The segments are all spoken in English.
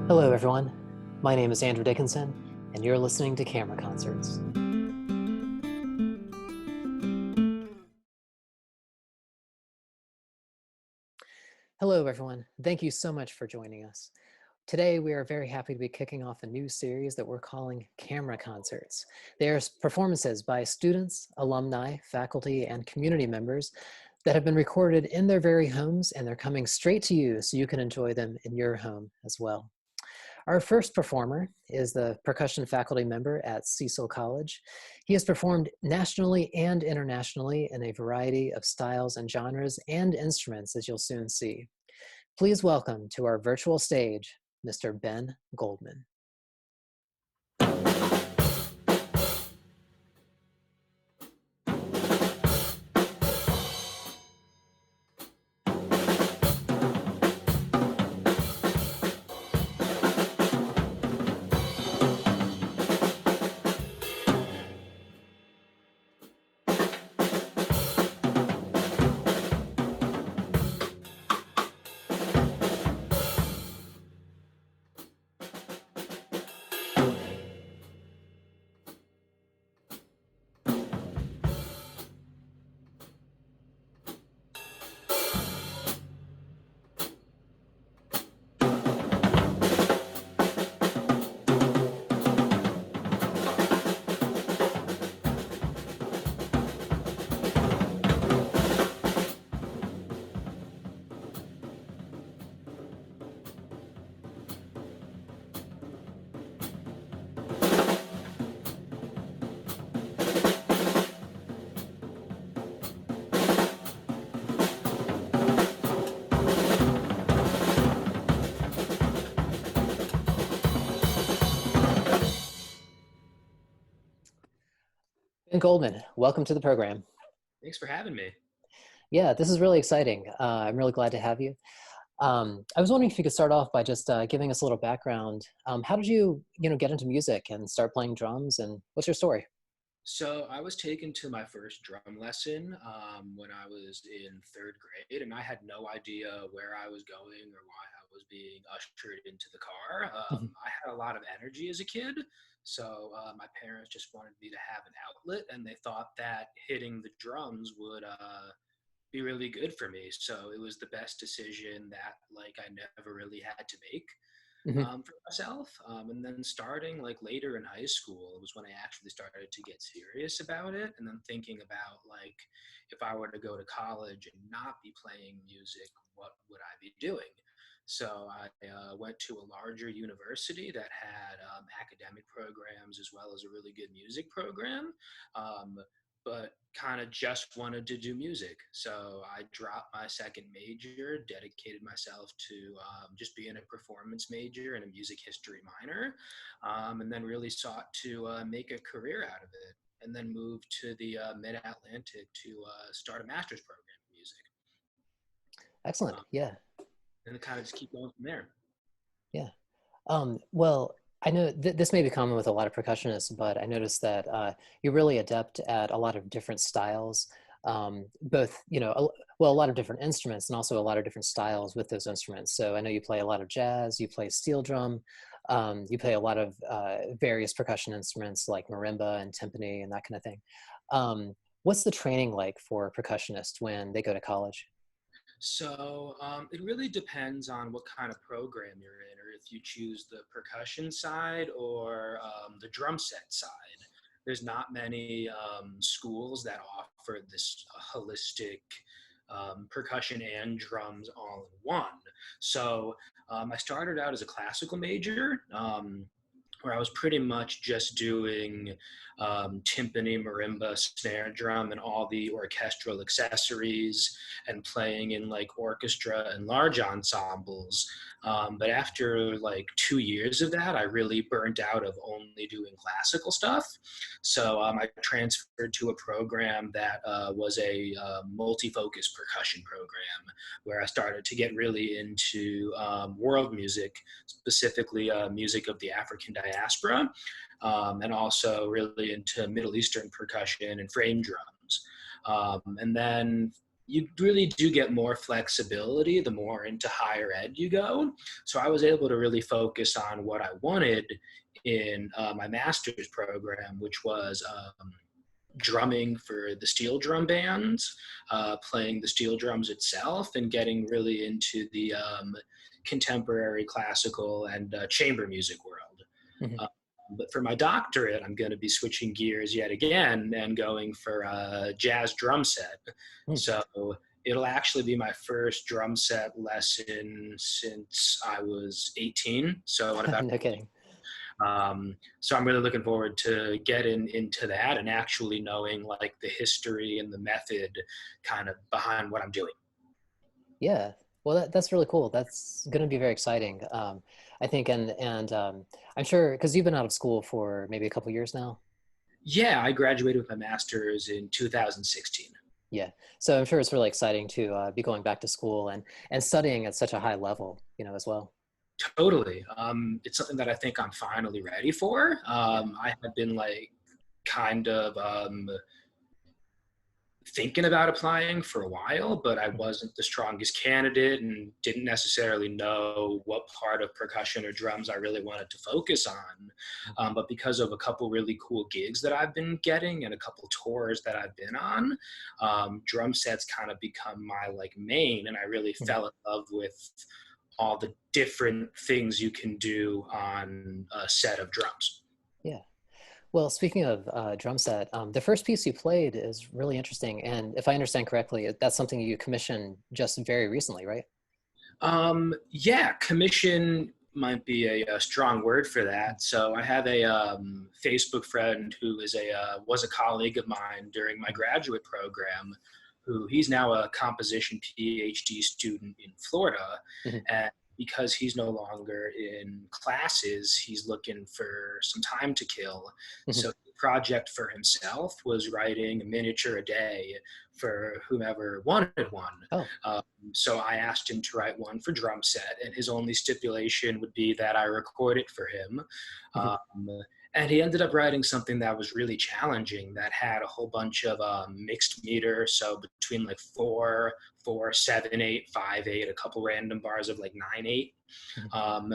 Hello, everyone. My name is Andrew Dickenson, and you're listening to Camera Concerts. Hello, everyone. Thank you so much for joining us. Today, we are very happy to be kicking off a new series that we're calling Camera Concerts. They are performances by students, alumni, faculty, and community members that have been recorded in their very homes, and they're coming straight to you so you can enjoy them in your home as well. Our first performer is the percussion faculty member at Cecil College. He has performed nationally and internationally in a variety of styles and genres and instruments, as you'll soon see. Please welcome to our virtual stage, Mr. Ben Goldman. Ben Goldman, welcome to the program. Thanks for having me. Yeah, this is really exciting. I'm really glad to have you. I was wondering if you could start off by just giving us a little background. How did you, get into music and start playing drums, and what's your story? So I was taken to my first drum lesson when I was in third grade, and I had no idea where I was going or why I was being ushered into the car. I had a lot of energy as a kid, so my parents just wanted me to have an outlet, and they thought that hitting the drums would be really good for me. So it was the best decision that I never really had to make. Mhm. For myself. And then starting later in high school was when I actually started to get serious about it. And then thinking about if I were to go to college and not be playing music, what would I be doing? So I went to a larger university that had academic programs as well as a really good music program. Um, but kind of just wanted to do music. So I dropped my second major, dedicated myself to just being a performance major and a music history minor, and then really sought to make a career out of it. And then moved to the Mid-Atlantic to start a master's program in music. Excellent. Um, Yeah. and kind of just keep going from there. Yeah. Well, I know this may be common with a lot of percussionists, but I noticed that you're really adept at a lot of different styles, both, well, a lot of different instruments and also a lot of different styles with those instruments. So I know you play a lot of jazz, you play steel drum, you play a lot of various percussion instruments like marimba and timpani and that kind of thing. What's the training like for percussionists when they go to college? So it really depends on what kind of program you're in, or if you choose the percussion side or the drum set side. There's not many schools that offer this holistic percussion and drums all in one. So I started out as a classical major. Where I was pretty much just doing timpani, marimba, snare drum, and all the orchestral accessories, and playing in orchestra and large ensembles. But after 2 years of that, I really burnt out of only doing classical stuff. So I transferred to a program that was a multi-focus percussion program, where I started to get really into world music, specifically music of the African diaspora, and also really into Middle Eastern percussion and frame drums. And then you really do get more flexibility the more into higher ed you go. So I was able to really focus on what I wanted in my master's program, which was drumming for the steel drum bands, playing the steel drums itself, and getting really into the contemporary classical and chamber music world. Mhm. But for my doctorate, I'm going to be switching gears yet again and going for a jazz drum set. Mm. So it'll actually be my first drum set lesson since I was 18. So in about No kidding. so I'm really looking forward to getting into that and actually knowing like the history and the method kind of behind what I'm doing. Yeah. Well, that's really cool. That's going to be very exciting. I think, and I'm sure because you've been out of school for maybe a couple years now. Yeah, I graduated with my master's in 2016. Yeah. So I'm sure it's really exciting to be going back to school and studying at such a high level, as well. Totally. It's something that I think I'm finally ready for. Yeah. I had been like kind of thinking about applying for a while, but I Mhm. wasn't the strongest candidate and didn't necessarily know what part of percussion or drums I really wanted to focus on. But because of a couple really cool gigs that I've been getting and a couple tours that I've been on, drum sets kind of become my like main, and I really Mhm. fell in love with all the different things you can do on a set of drums. Yeah. Well, speaking of drum set, the first piece you played is really interesting. And if I understand correctly, that's something you commissioned just very recently, right? Yeah, commission might be a strong word for Mm. that. So I have a Facebook friend who is was a colleague of mine during my graduate program, who he's now a composition PhD student in Florida, Mhm. and because he's no longer in classes, he's looking for some time to kill. Mhm. So the project for himself was writing a miniature a day for whomever wanted one. Oh. Um, so I asked him to write one for drum set, and his only stipulation would be that I record it for him. Mhm. Um, and he ended up writing something that was really challenging that had a whole bunch of mixed meter, so between like 4, 4, 7, 8, 5, 8, a couple random bars of like 9, 8. Mhm. Um,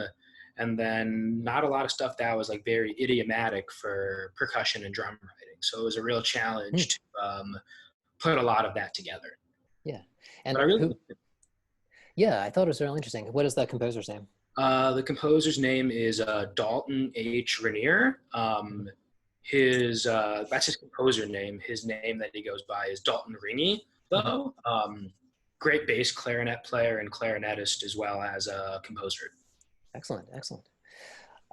and then not a lot of stuff that was like very idiomatic for percussion and drum writing. So it was a real Mm. challenge to put a lot of that together. Yeah. But And I really who? Yeah, I thought it was really interesting. What is that composer's name? the composer's name is Dalton H. Rainier. Mhm. His that's his composer name. His name that he goes by is Dalton Ringy, Mhm. though. Great bass clarinet player and clarinetist as well as a composer. Excellent. Excellent.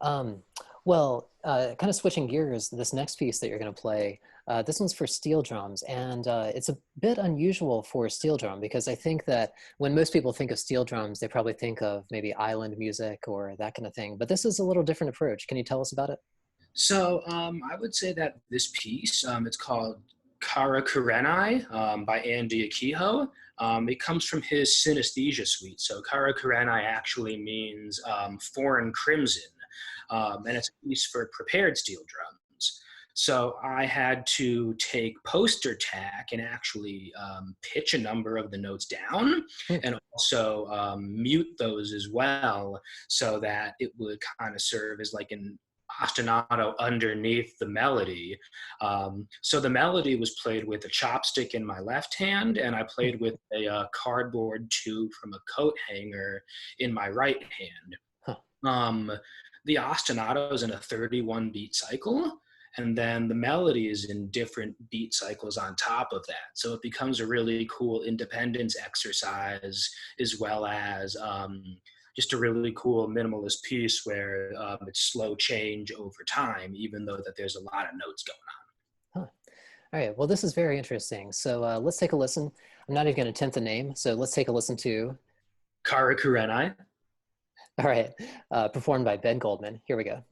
Um, well, kind of switching gears, this next piece that you're going to play, this one's for steel drums, and it's a bit unusual for a steel drum because I think that when most people think of steel drums, they probably think of maybe island music or that kind of thing. But this is a little different approach. Can you tell us about it? So I would say that this piece, it's called Kara Karenai by Andy Akiho. It comes from his synesthesia suite. So Kara Karenai actually means foreign crimson, and it's a piece for prepared steel drums. So I had to take poster tack and actually pitch a number of the notes down Hmm. and also mute those as well so that it would kind of serve as like an ostinato underneath the melody. So the melody was played with a chopstick in my left hand, and I Hmm. played with a cardboard tube from a coat hanger in my right hand. Huh. Um, the ostinato is in a 31 beat cycle, and then the melody is in different beat cycles on top of that. So it becomes a really cool independence exercise, as well as just a really cool minimalist piece where it's slow change over time, even though that there's a lot of notes going on. Huh. All right. Well, this is very interesting. So let's take a listen. I'm not even going to attempt the name. So let's take a listen to, Kara Kurenai. all right, performed by Ben Goldman. Here we go.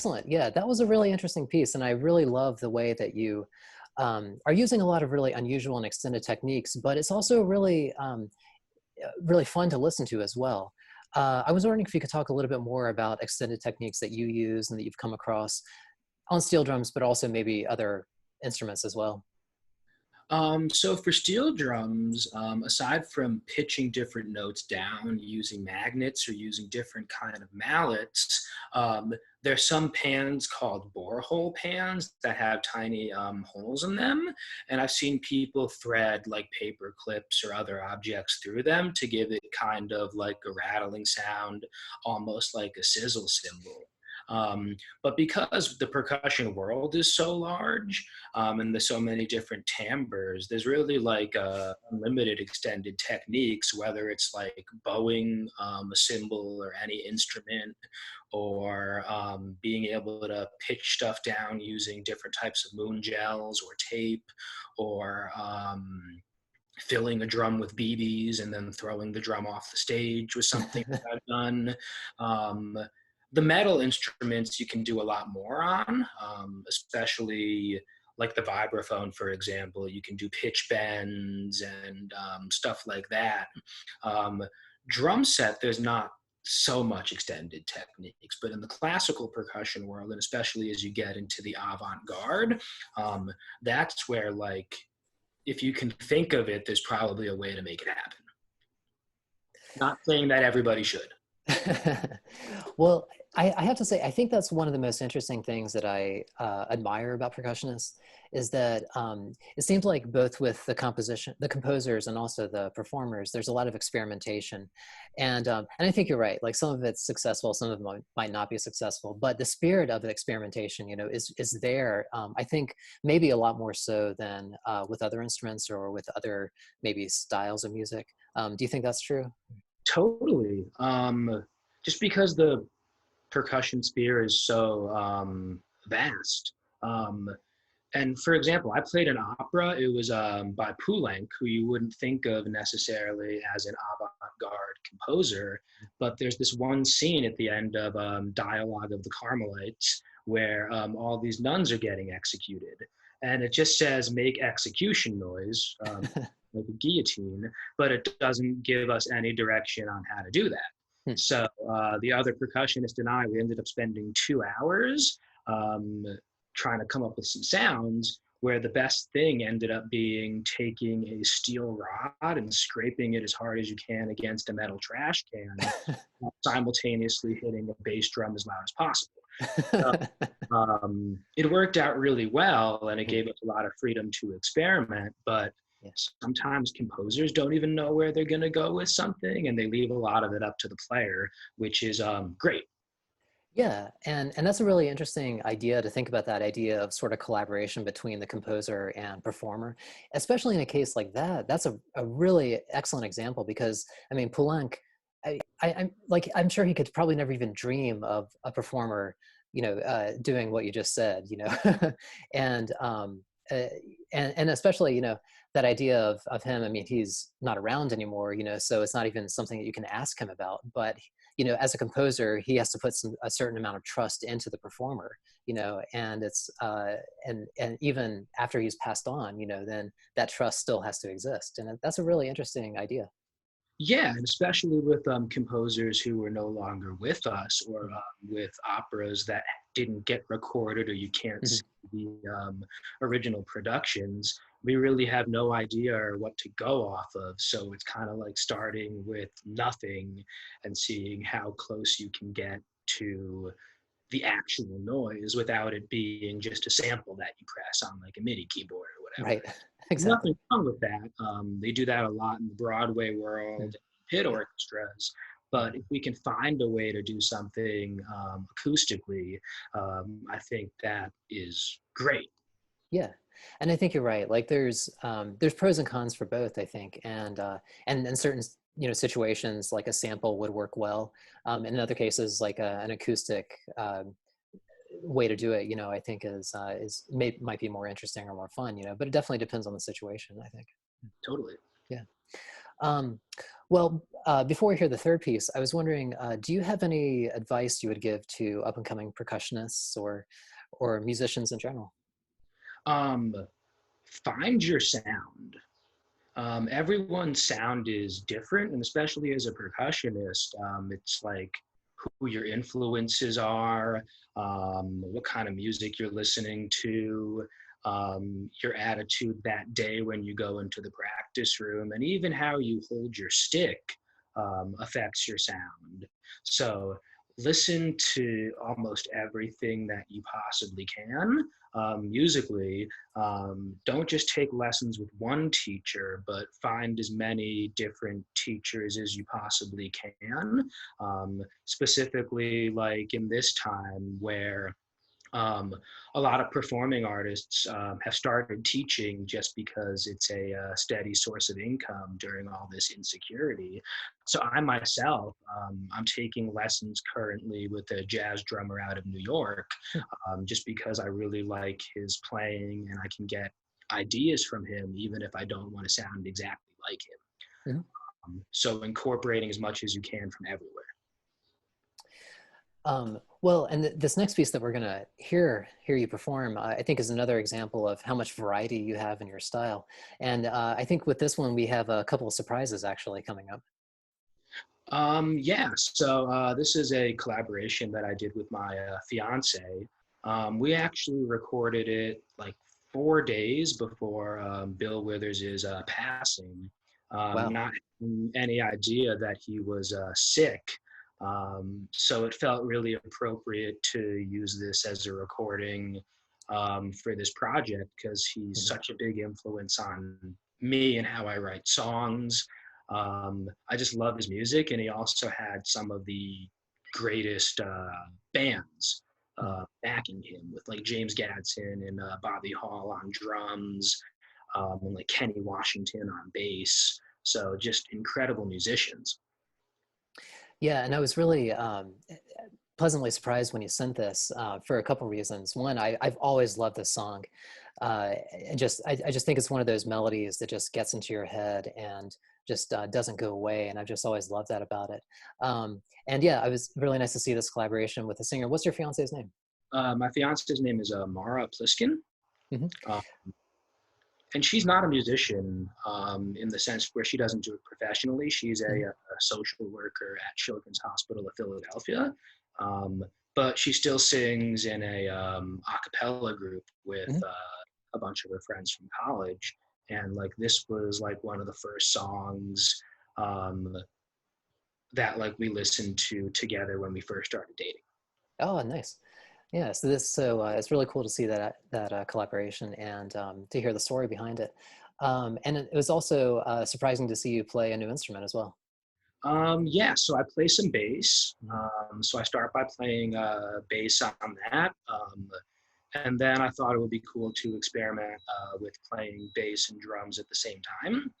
Excellent. Yeah, that was a really interesting piece, and I really love the way that you are using a lot of really unusual and extended techniques, but it's also really really fun to listen to as well. I was wondering if you could talk a little bit more about extended techniques that you use and that you've come across on steel drums, but also maybe other instruments as well. So for steel drums, aside from pitching different notes down using magnets or using different kind of mallets, there's some pans called borehole pans that have tiny holes in them, and I've seen people thread like paper clips or other objects through them to give it kind of like a rattling sound, almost like a sizzle cymbal. But because the percussion world is so large, and there's so many different timbres, there's really like unlimited extended techniques, whether it's like bowing a cymbal or any instrument, or being able to pitch stuff down using different types of moon gels or tape, or filling a drum with BBs and then throwing the drum off the stage was something that I've done. Um, the metal instruments you can do a lot more on, especially like the vibraphone, for example. You can do pitch bends and stuff like that. Um, Drum set, there's not so much extended techniques, but in the classical percussion world, and especially as you get into the avant-garde, that's where like if you can think of it, there's probably a way to make it happen. Not saying that everybody should. Well, I have to say, I think that's one of the most interesting things that I admire about percussionists is that it seems like both with the composers, and also the performers, there's a lot of experimentation, and I think you're right. Like some of it's successful, some of it might not be successful, but the spirit of the experimentation, is there. I think maybe a lot more so than with other instruments or with other maybe styles of music. Do you think that's true? Totally. Just because the percussion sphere is so vast. And for example, I played an opera. It was by Poulenc, who you wouldn't think of necessarily as an avant-garde composer. But there's this one scene at the end of Dialogue of the Carmelites where all these nuns are getting executed. And it just says, make execution noise, like a guillotine, but it doesn't give us any direction on how to do that. Hmm. So the other percussionist and I, we ended up spending 2 hours trying to come up with some sounds, where the best thing ended up being taking a steel rod and scraping it as hard as you can against a metal trash can, simultaneously hitting a bass drum as loud as possible. So, it worked out really well, and it gave us a lot of freedom to experiment, but Yeah. sometimes composers don't even know where they're going to go with something, and they leave a lot of it up to the player, which is great. Yeah, and that's a really interesting idea to think about, that idea of sort of collaboration between the composer and performer, especially in a case like that. That's a really excellent example because I mean Poulenc, I'm like I'm sure he could probably never even dream of a performer, doing what you just said, and uh, and especially that idea of him. I mean, he's not around anymore, so it's not even something that you can ask him about, but as a composer, he has to put a certain amount of trust into the performer, and it's and even after he's passed on, then that trust still has to exist, and that's a really interesting idea. Yeah, and especially with composers who are no longer with us, or with operas that didn't get recorded, or you can't Mhm. see the original productions, we really have no idea what to go off of. So it's kind of like starting with nothing and seeing how close you can get to the actual noise without it being just a sample that you press on like a MIDI keyboard or whatever. Right. Exactly. Nothing wrong with that. They do that a lot in the Broadway Mm. world, pit Yeah. orchestras. But if we can find a way to do something acoustically, I think that is great. Yeah, and I think you're right. Like there's pros and cons for both, I think, and in certain situations, like a sample would work well. In other cases, like an acoustic way to do it, I think might be more interesting or more fun. But it definitely depends on the situation, I think. Totally. Yeah. Um, well, Before we hear the third piece, I was wondering, do you have any advice you would give to up and coming percussionists or musicians in general? Um, Find your sound. Everyone's sound is different, and especially as a percussionist, it's like who your influences are, what kind of music you're listening to, your attitude that day when you go into the practice room, and even how you hold your stick affects your sound. So listen to almost everything that you possibly can musically. Don't just take lessons with one teacher, but find as many different teachers as you possibly can. Specifically, like in this time where um, a lot of performing artists have started teaching just because it's a steady source of income during all this insecurity. So I myself, I'm taking lessons currently with a jazz drummer out of New York, just because I really like his playing and I can get ideas from him, even if I don't want to sound exactly like him. Mhm. So incorporating as much as you can from everywhere. Well, and this next piece that we're gonna hear you perform, I think, is another example of how much variety you have in your style. And I think with this one, we have a couple of surprises actually coming up. Yeah, so this is a collaboration that I did with my fiance. We actually recorded it like 4 days before Bill Withers' passing, Wow. not having any idea that he was sick. So it felt really appropriate to use this as a recording for this project because he's Mhm. such a big influence on me and how I write songs. I just love his music, and he also had some of the greatest bands Mhm. backing him, with like James Gadsden and Bobby Hall on drums, and like Kenny Washington on bass. So just incredible musicians. Yeah, and I was really pleasantly surprised when you sent this for a couple reasons. One, I've always loved this song. I just think it's one of those melodies that just gets into your head and just doesn't go away. And I've just always loved that about it. And yeah, I was really nice to see this collaboration with the singer. What's your fiance's name? My fiance's name is Mara Pliskin. Hmm. Uh, and she's not a musician in the sense where she doesn't do it professionally. She's Hmm. a social worker at Children's Hospital of Philadelphia, um, but she still sings in a cappella group with Hmm. a bunch of her friends from college. And like this was like one of the first songs um, that like we listened to together when we first started dating. Oh, nice. Yeah, it's really cool to see that collaboration and to hear the story behind it. And it was also surprising to see you play a new instrument as well. Yeah, so I play some bass. So I start by playing bass on that. And then I thought it would be cool to experiment with playing bass and drums at the same time.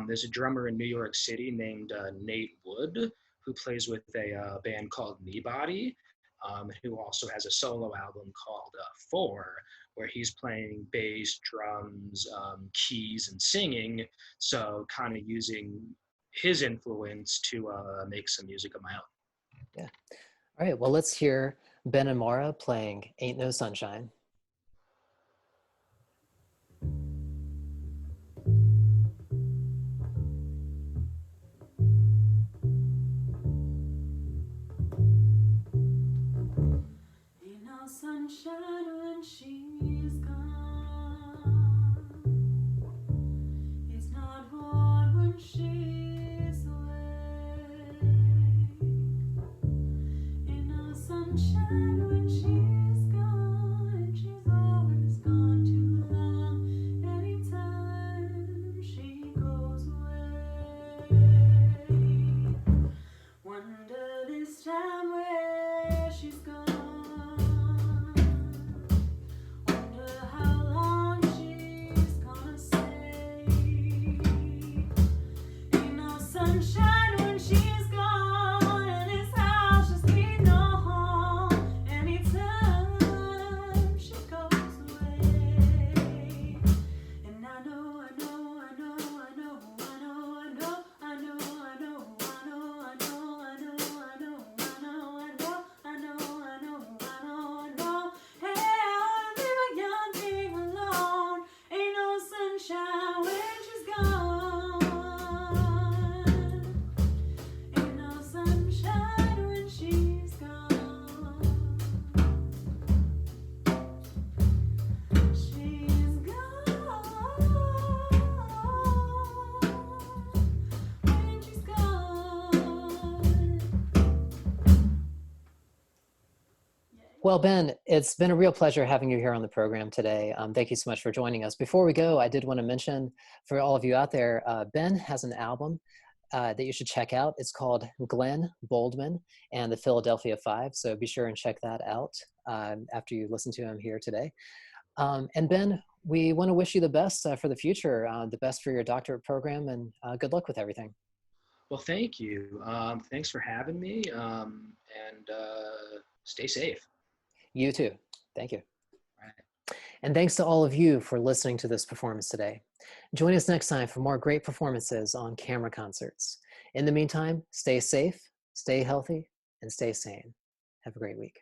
There's a drummer in New York City named Nate Wood who plays with a band called Kneebody, who also has a solo album called Four, where he's playing bass, drums, keys, and singing. So kind of using his influence to make some music of my own. Yeah. All right. Well, let's hear Ben and Mara playing "Ain't No Sunshine." Ain't no sunshine when she's gone. It's not warm when she's away. Ain't no sunshine when she's gone. Well, Ben, it's been a real pleasure having you here on the program today. Thank you so much for joining us. Before we go, I did want to mention for all of you out there, Ben has an album that you should check out. It's called Glenn Goldman and the Philadelphia Five. So be sure and check that out after you listen to him here today. And Ben, we want to wish you the best for the future, the best for your doctorate program, and good luck with everything. Well, thank you. Thanks for having me, and stay safe. You too. Thank you. All right. And thanks to all of you for listening to this performance today. Join us next time for more great performances on camera concerts. In the meantime, stay safe, stay healthy, and stay sane. Have a great week.